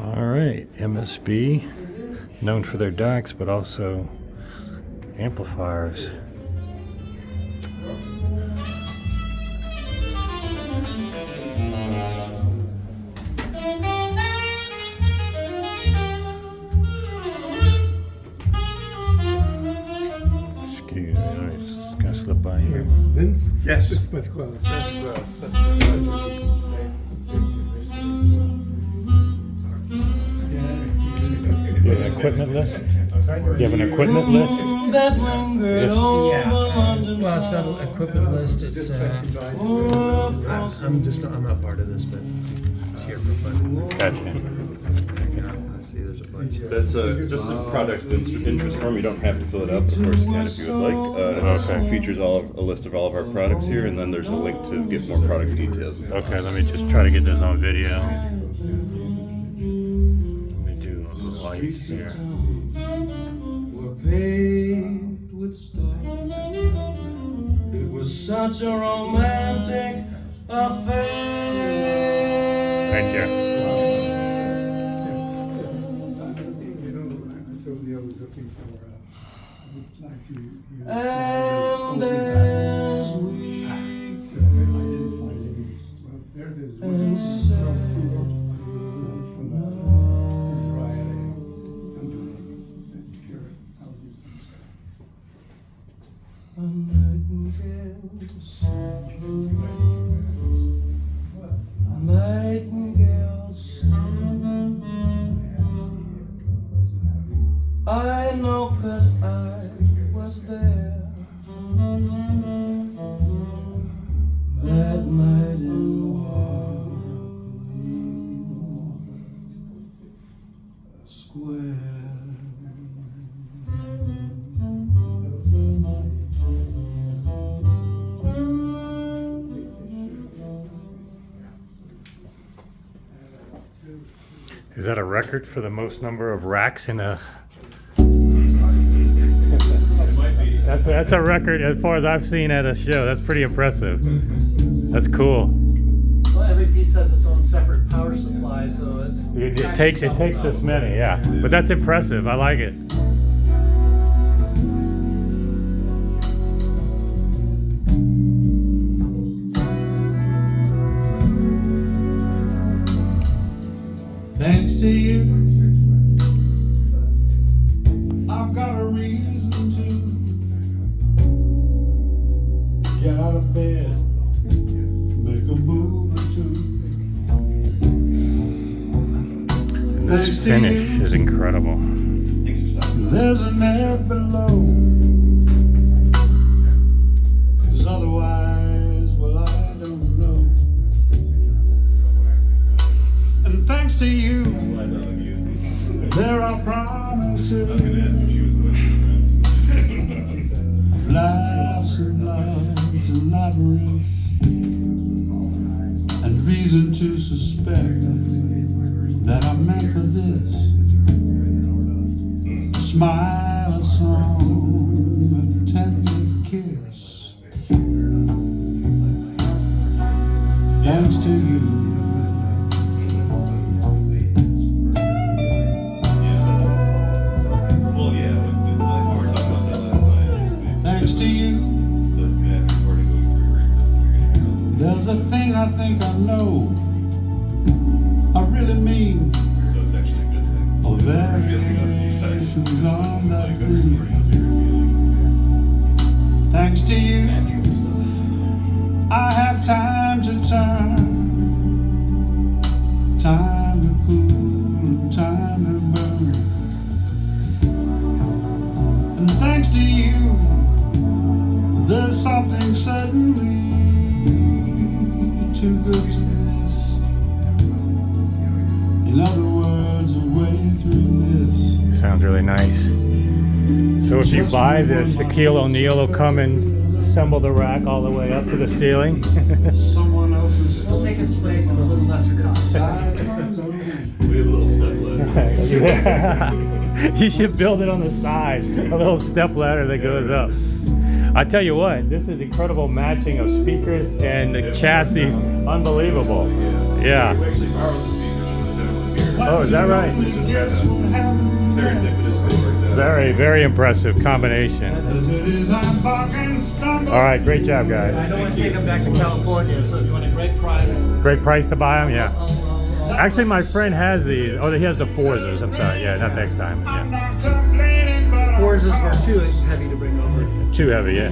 All right, MSB, known for their DACs, but also amplifiers. Excuse me, I'm just gonna slip by here. Vince? Yes. It's Pasquale. You have an equipment list? You have an equipment list? Well, it's not an equipment list. It's I'm not part of this, but it's here for fun. Gotcha. I see there's a bunch. That's just a product interest form. You don't have to fill it out, but of course you can if you would like. It just features a list of all of our products here, and then there's a link to get more product details. Okay, let me just try to get this on video. Let me do a light here. Were paved with stars. It was such a romantic affair. Thank you. I was looking for, I would like to use And as we I didn't find any. Well, there's one from Israeli company. It's pure. How this is. a nightingale sings, a nightingale sings. I know 'cause I was there that night in Berkeley Square. Is that a record for the most number of racks in a... That's a record as far as I've seen at a show. That's pretty impressive. That's cool. Well, every piece has its own separate power supply, so It takes this many, yeah. But that's impressive. I like it. Thanks to you, I've got a reason to get out of bed, make a move or two. And this finish is incredible. There's an air below, 'cause otherwise, well, I don't know. And thanks to you, there are promises, laughs and loves and labyrinths, and reason to suspect that I'm meant for this. A smile, a song, a tender kiss. Thanks to you. Thanks to you, there's a thing I think I know, I really mean, or variations on that theme. Thanks to you, I have time to turn, time to cool, time to burn. And thanks to you, there's something certainly too good to miss. In other words, a way through this. Sounds really nice. So if you buy this, Shaquille O'Neal will come and assemble the rack all the way up to the ceiling. Someone else's it'll take its place at a little lesser cost. sides. We have a little step ladder. Yeah. You should build it on the side, a little step ladder that goes up. I tell you what, this is incredible matching of speakers and the chassis. Unbelievable. Yeah. We actually borrowed the speakers from the demo here. Oh, is that right? Serendipitously worked out. Very, very impressive combination. All right, great job, I guys. don't want to take them back to California, so if you want a great price, Great price to buy them, yeah. Actually, my friend has these. Oh, he has the Forzas. I'm sorry. Yeah, not next time. Yeah. Forzas were too heavy to bring over. Too heavy, yeah.